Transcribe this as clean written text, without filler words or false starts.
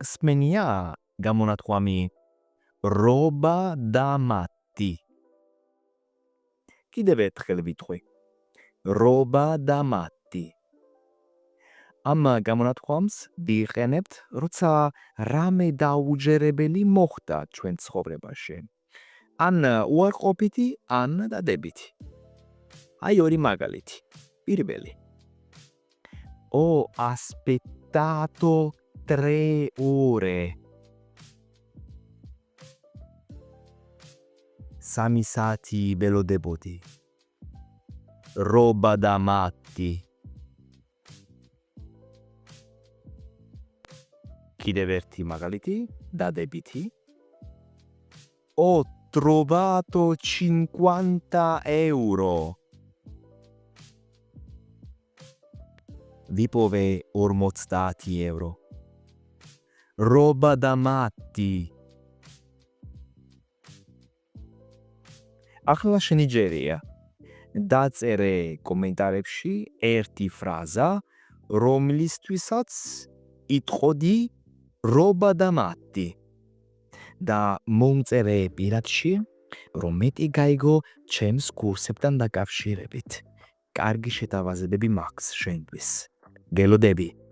სმენია გამონათქვამი რობა და მათი. კიდევ ერთხელ ვიტყვი. რობა და მათი. ამ გამონათქვამს ვიყენებთ, როცა რამე დაუჯერებელი მოხდა ჩვენ ცხოვრებაში. ან უარყოფითი, ან დადებითი. Ai ორი მაგალითი. პირველი. Ho aspettato 3 ore. Სამი საათი ველოდებოდი. რობა და მათი. კიდევ ერთი მაგალითი, დადებითი. Ho trovato 50 euro. ვიპოვე 50 ევრო. რობა და მათი. ახლა შენიჯერია. დაწერე კომენტარებში ერთი ფრაზა, რომლისთვისაც იტყოდი რობა და მათი. და მომწერე პირადში, რომ მეტი გაიგო ჩემს კურსებთან დაკავშირებით. კარგი შეთავაზებები მაქვს შენთვის. გელოდები.